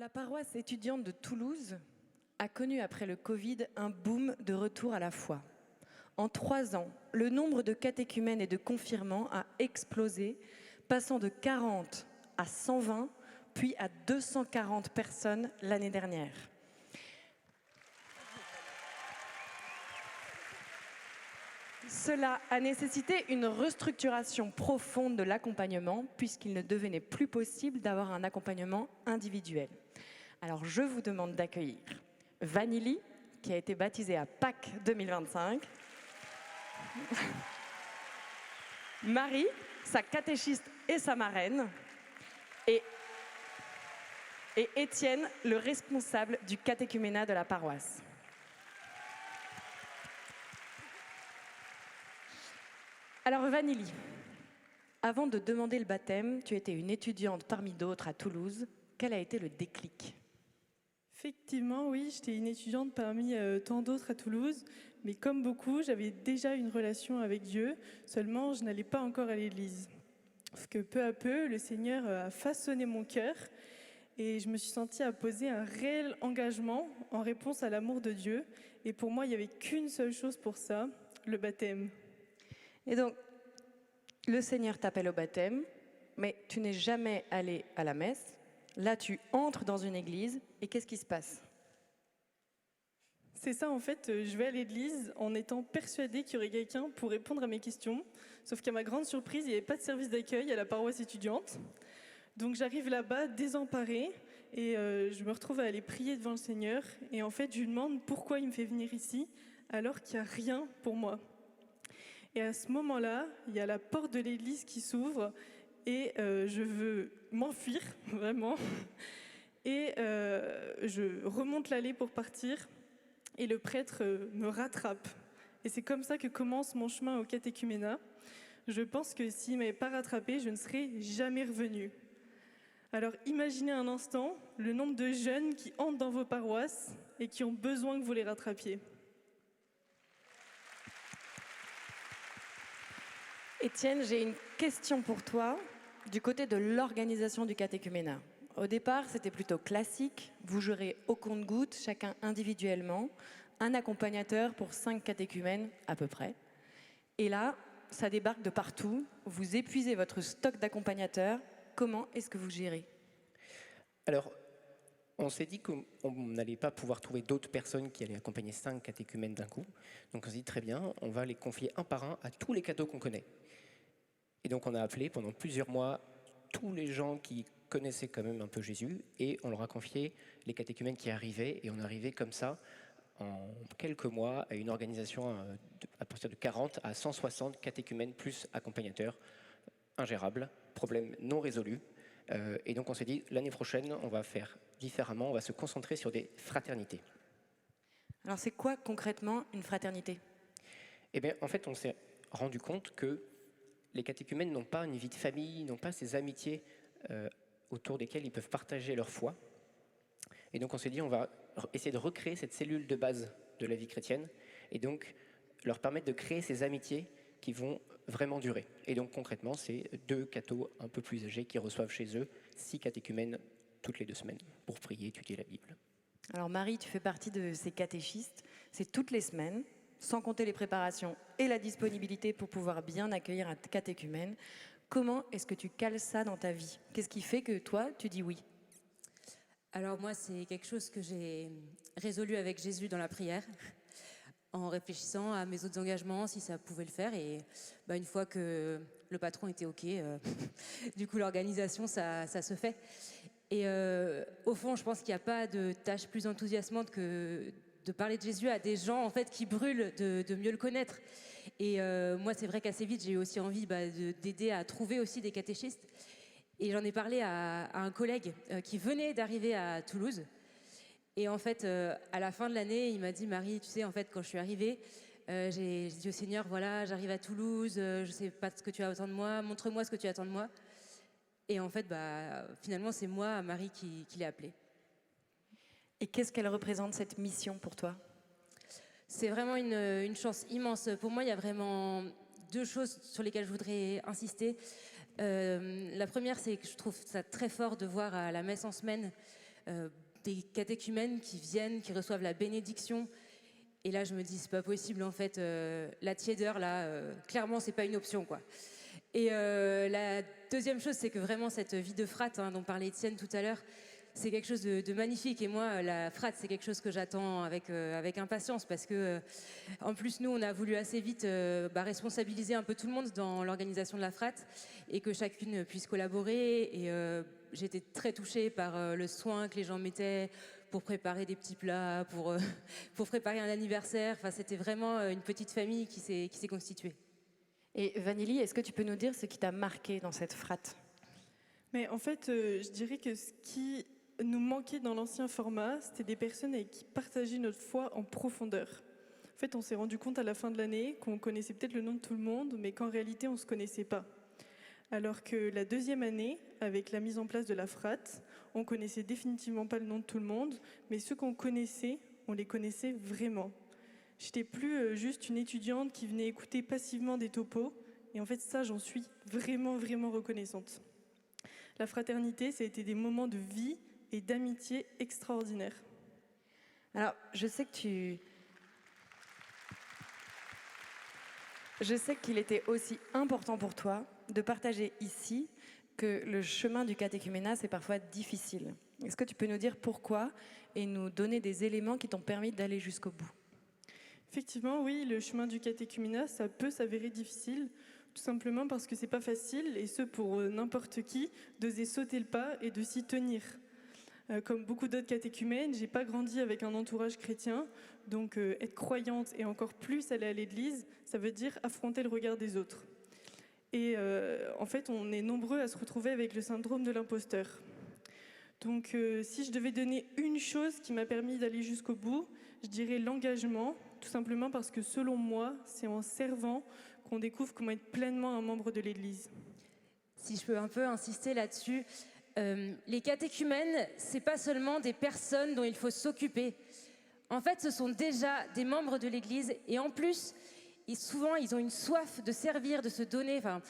La paroisse étudiante de Toulouse a connu après le Covid un boom de retour à la foi. En 3 ans, le nombre de catéchumènes et de confirmants a explosé, passant de 40 à 120, puis à 240 personnes l'année dernière. Cela a nécessité une restructuration profonde de l'accompagnement, puisqu'il ne devenait plus possible d'avoir un accompagnement individuel. Alors je vous demande d'accueillir Vanili, qui a été baptisée à Pâques 2025, Marie, sa catéchiste et sa marraine, et Étienne, le responsable du catéchuménat de la paroisse. Alors Vanili, avant de demander le baptême, tu étais une étudiante parmi d'autres à Toulouse. Quel a été le déclic ? Effectivement, oui, j'étais une étudiante parmi tant d'autres à Toulouse, mais comme beaucoup, j'avais déjà une relation avec Dieu, seulement je n'allais pas encore à l'église. Parce que peu à peu, le Seigneur a façonné mon cœur et je me suis sentie à poser un réel engagement en réponse à l'amour de Dieu. Et pour moi, il n'y avait qu'une seule chose pour ça, le baptême. Et donc, le Seigneur t'appelle au baptême, mais tu n'es jamais allé à la messe. Là, tu entres dans une église, et qu'est-ce qui se passe ? C'est ça, en fait, je vais à l'église en étant persuadée qu'il y aurait quelqu'un pour répondre à mes questions. Sauf qu'à ma grande surprise, il n'y avait pas de service d'accueil à la paroisse étudiante. Donc j'arrive là-bas désemparée et je me retrouve à aller prier devant le Seigneur. Et en fait, je lui demande pourquoi il me fait venir ici alors qu'il n'y a rien pour moi. Et à ce moment-là, il y a la porte de l'église qui s'ouvre et je veux m'enfuir, vraiment. Et je remonte l'allée pour partir et le prêtre me rattrape. Et c'est comme ça que commence mon chemin au catéchuménat. Je pense que s'il ne m'avait pas rattrapé, je ne serais jamais revenue. Alors imaginez un instant le nombre de jeunes qui entrent dans vos paroisses et qui ont besoin que vous les rattrapiez. Étienne, j'ai une question pour toi du côté de l'organisation du catéchuménat. Au départ, c'était plutôt classique. Vous gérez au compte-gouttes, chacun individuellement, un accompagnateur pour 5 catéchumènes à peu près. Et là, ça débarque de partout. Vous épuisez votre stock d'accompagnateurs. Comment est-ce que vous gérez ? Alors, on s'est dit qu'on n'allait pas pouvoir trouver d'autres personnes qui allaient accompagner 5 catéchumènes d'un coup. Donc on s'est dit très bien, on va les confier un par un à tous les cathos qu'on connaît. Et donc on a appelé pendant plusieurs mois tous les gens qui connaissaient quand même un peu Jésus et on leur a confié les catéchumènes qui arrivaient et on arrivait comme ça en quelques mois à une organisation à partir de 40 à 160 catéchumènes plus accompagnateurs, ingérables, problème non résolu. Et donc on s'est dit l'année prochaine on va faire différemment, on va se concentrer sur des fraternités. Alors c'est quoi concrètement une fraternité ? Eh bien en fait on s'est rendu compte que les catéchumènes n'ont pas une vie de famille, n'ont pas ces amitiés autour desquelles ils peuvent partager leur foi. Et donc on s'est dit, on va essayer de recréer cette cellule de base de la vie chrétienne et donc leur permettre de créer ces amitiés qui vont vraiment durer. Et donc concrètement, c'est 2 cathos un peu plus âgés qui reçoivent chez eux 6 catéchumènes toutes les 2 semaines pour prier, étudier la Bible. Alors Marie, tu fais partie de ces catéchistes. C'est toutes les semaines, sans compter les préparations et la disponibilité pour pouvoir bien accueillir un catéchumène. Comment est-ce que tu cales ça dans ta vie ? Qu'est-ce qui fait que toi, tu dis oui ? Alors moi, c'est quelque chose que j'ai résolu avec Jésus dans la prière, en réfléchissant à mes autres engagements, si ça pouvait le faire. Et une fois que le patron était OK, du coup l'organisation, ça se fait. Et au fond, je pense qu'il n'y a pas de tâche plus enthousiasmante que de parler de Jésus à des gens en fait, qui brûlent de mieux le connaître. Et moi, c'est vrai qu'assez vite, j'ai eu aussi envie d'aider à trouver aussi des catéchistes. Et j'en ai parlé à un collègue qui venait d'arriver à Toulouse. Et en fait, à la fin de l'année, il m'a dit « Marie, tu sais, en fait, quand je suis arrivée, j'ai dit au Seigneur, voilà, j'arrive à Toulouse, je ne sais pas ce que tu attends de moi, montre-moi ce que tu attends de moi. » Et en fait, finalement, c'est moi, Marie, qui l'ai appelée. Et qu'est-ce qu'elle représente, cette mission, pour toi ? C'est vraiment une chance immense. Pour moi, il y a vraiment 2 choses sur lesquelles je voudrais insister. La première, c'est que je trouve ça très fort de voir à la messe en semaine des catéchumènes qui viennent, qui reçoivent la bénédiction. Et là, je me dis, c'est pas possible, en fait, la tiédeur, là, clairement, c'est pas une option, quoi. Et la deuxième chose, c'est que vraiment, cette vie de frate, dont parlait Étienne tout à l'heure, c'est quelque chose de magnifique. Et moi, la frate, c'est quelque chose que j'attends avec impatience, parce que, en plus, nous, on a voulu assez vite responsabiliser un peu tout le monde dans l'organisation de la frate, et que chacune puisse collaborer. Et j'étais très touchée par le soin que les gens mettaient pour préparer des petits plats, pour préparer un anniversaire. Enfin, c'était vraiment une petite famille qui s'est constituée. Et Vanilly, est-ce que tu peux nous dire ce qui t'a marqué dans cette frate? Mais en fait, je dirais que ce qui nous manquait dans l'ancien format, c'était des personnes avec qui partager notre foi en profondeur. En fait, on s'est rendu compte à la fin de l'année qu'on connaissait peut-être le nom de tout le monde, mais qu'en réalité, on ne se connaissait pas. Alors que la deuxième année, avec la mise en place de la frate, on connaissait définitivement pas le nom de tout le monde, mais ceux qu'on connaissait, on les connaissait vraiment. J'étais plus juste une étudiante qui venait écouter passivement des topos, et en fait ça, j'en suis vraiment, vraiment reconnaissante. La fraternité, ça a été des moments de vie et d'amitié extraordinaires. Alors, je sais qu'il était aussi important pour toi de partager ici que le chemin du catéchuménat, c'est parfois difficile. Est-ce que tu peux nous dire pourquoi et nous donner des éléments qui t'ont permis d'aller jusqu'au bout? Effectivement, oui, le chemin du catéchuménat, ça peut s'avérer difficile, tout simplement parce que c'est pas facile, et ce pour n'importe qui, d'oser sauter le pas et de s'y tenir. Comme beaucoup d'autres catéchumènes, j'ai pas grandi avec un entourage chrétien, donc être croyante et encore plus aller à l'église, ça veut dire affronter le regard des autres. Et en fait, on est nombreux à se retrouver avec le syndrome de l'imposteur. Donc si je devais donner une chose qui m'a permis d'aller jusqu'au bout, je dirais l'engagement, tout simplement parce que selon moi, c'est en servant qu'on découvre comment être pleinement un membre de l'Église. Si je peux un peu insister là-dessus, les catéchumènes, c'est pas seulement des personnes dont il faut s'occuper. En fait, ce sont déjà des membres de l'Église, et en plus, souvent, ils ont une soif de servir, de se donner. Enfin,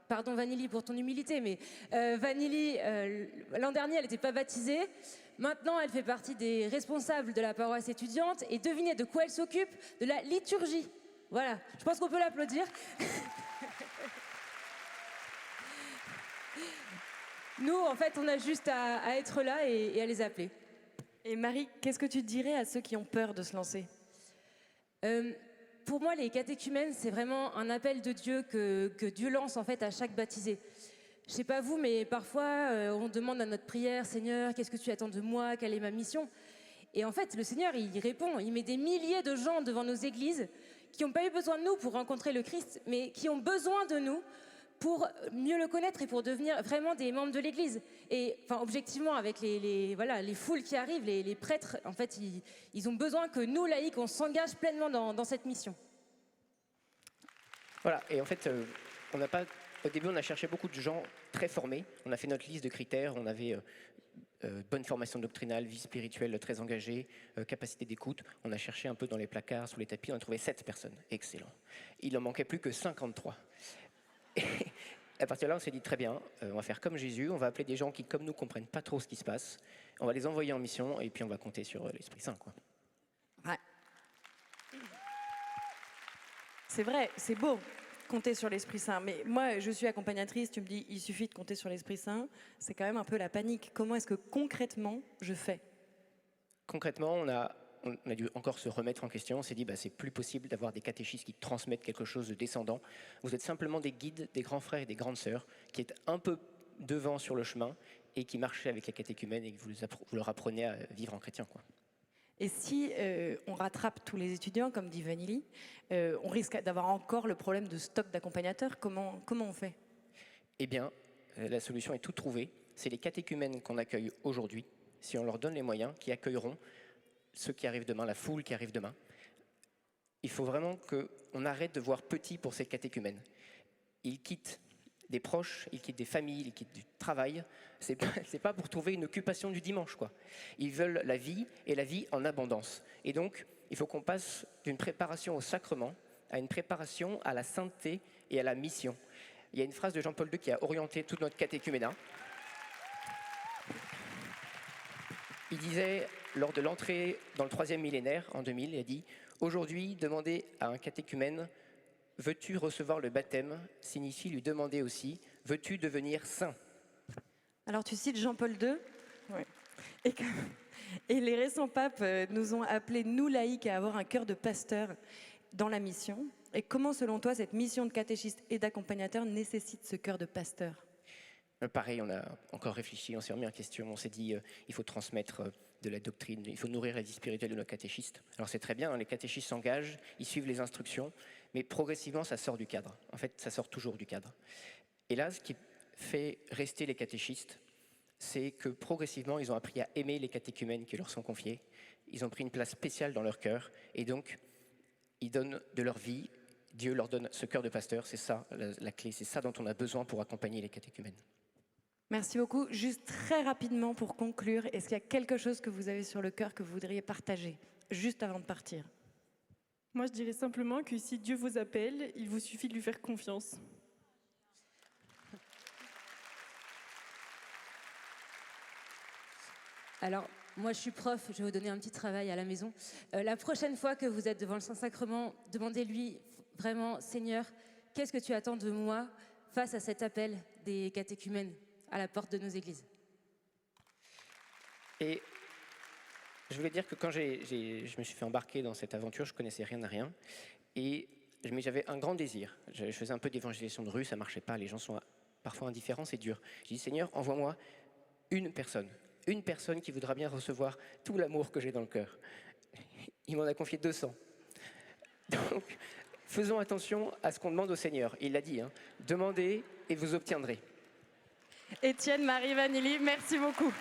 pardon Vanilly pour ton humilité, mais Vanilly, l'an dernier, elle n'était pas baptisée. Maintenant, elle fait partie des responsables de la paroisse étudiante, et devinez de quoi elle s'occupe? De la liturgie. Voilà, je pense qu'on peut l'applaudir. Nous, en fait, on a juste à être là et à les appeler. Et Marie, qu'est-ce que tu dirais à ceux qui ont peur de se lancer? Pour moi, les catéchumènes, c'est vraiment un appel de Dieu que Dieu lance en fait à chaque baptisé. Je sais pas vous, mais parfois, on demande à notre prière, Seigneur, qu'est-ce que tu attends de moi? Quelle est ma mission? Et en fait, le Seigneur, il répond. Il met des milliers de gens devant nos églises qui n'ont pas eu besoin de nous pour rencontrer le Christ, mais qui ont besoin de nous pour mieux le connaître et pour devenir vraiment des membres de l'Église. Et enfin, objectivement, avec les foules qui arrivent, les prêtres, en fait, ils ont besoin que nous, laïcs, on s'engage pleinement dans cette mission. Voilà, et en fait, au début, on a cherché beaucoup de gens très formés. On a fait notre liste de critères. On avait bonne formation doctrinale, vie spirituelle très engagée, capacité d'écoute. On a cherché un peu dans les placards, sous les tapis. On a trouvé 7 personnes. Excellent. Il en manquait plus que 53. Et à partir de là, on s'est dit très bien, on va faire comme Jésus. On va appeler des gens qui, comme nous, comprennent pas trop ce qui se passe. On va les envoyer en mission et puis on va compter sur l'Esprit Saint, quoi. Ouais. C'est vrai, c'est beau, compter sur l'Esprit Saint. Mais moi, je suis accompagnatrice, tu me dis, il suffit de compter sur l'Esprit Saint. C'est quand même un peu la panique. Comment est-ce que concrètement, je fais? Concrètement, on a dû encore se remettre en question. On s'est dit, c'est plus possible d'avoir des catéchistes qui transmettent quelque chose de descendant. Vous êtes simplement des guides, des grands frères et des grandes sœurs qui êtes un peu devant sur le chemin et qui marchaient avec les catéchumènes et que vous leur apprenez à vivre en chrétien, quoi. Et si on rattrape tous les étudiants, comme dit Vanilly, on risque d'avoir encore le problème de stock d'accompagnateurs. Comment on fait? Eh bien, la solution est toute trouvée. C'est les catéchumènes qu'on accueille aujourd'hui, si on leur donne les moyens, qui accueilleront ceux qui arrivent demain, la foule qui arrive demain. Il faut vraiment qu'on arrête de voir petit pour ces catéchumènes. Ils quittent des proches, ils quittent des familles, ils quittent du travail. C'est pas pour trouver une occupation du dimanche, quoi. Ils veulent la vie, et la vie en abondance. Et donc, il faut qu'on passe d'une préparation au sacrement à une préparation à la sainteté et à la mission. Il y a une phrase de Jean-Paul II qui a orienté tout notre catéchuménat. Il disait, lors de l'entrée dans le 3e millénaire, en 2000, il a dit « Aujourd'hui, demander à un catéchumène « Veux-tu recevoir le baptême ?» signifie lui demander aussi « Veux-tu devenir saint ?» Alors tu cites Jean-Paul II. Oui. Et les récents papes nous ont appelés, nous laïcs, à avoir un cœur de pasteur dans la mission. Et comment, selon toi, cette mission de catéchiste et d'accompagnateur nécessite ce cœur de pasteur ? Pareil, on a encore réfléchi, on s'est remis en question, on s'est dit il faut transmettre de la doctrine, il faut nourrir la vie spirituelle de nos catéchistes. Alors c'est très bien, hein, les catéchistes s'engagent, ils suivent les instructions, mais progressivement ça sort du cadre. En fait, ça sort toujours du cadre. Et là, ce qui fait rester les catéchistes, c'est que progressivement, ils ont appris à aimer les catéchumènes qui leur sont confiés. Ils ont pris une place spéciale dans leur cœur, et donc ils donnent de leur vie. Dieu leur donne ce cœur de pasteur, c'est ça la clé, c'est ça dont on a besoin pour accompagner les catéchumènes. Merci beaucoup. Juste très rapidement pour conclure, est-ce qu'il y a quelque chose que vous avez sur le cœur que vous voudriez partager, juste avant de partir ? Moi, je dirais simplement que si Dieu vous appelle, il vous suffit de lui faire confiance. Alors, moi, je suis prof, je vais vous donner un petit travail à la maison. La prochaine fois que vous êtes devant le Saint-Sacrement, demandez-lui vraiment, Seigneur, qu'est-ce que tu attends de moi face à cet appel des catéchumènes à la porte de nos églises? Et je voulais dire que quand je me suis fait embarquer dans cette aventure, je connaissais rien à rien. Mais j'avais un grand désir. Je faisais un peu d'évangélisation de rue, ça marchait pas, les gens sont parfois indifférents, c'est dur. J'ai dit, Seigneur, envoie-moi une personne qui voudra bien recevoir tout l'amour que j'ai dans le cœur. Il m'en a confié 200. Donc, faisons attention à ce qu'on demande au Seigneur. Il l'a dit, hein, demandez et vous obtiendrez. Étienne, Marie, Vanilly, merci beaucoup.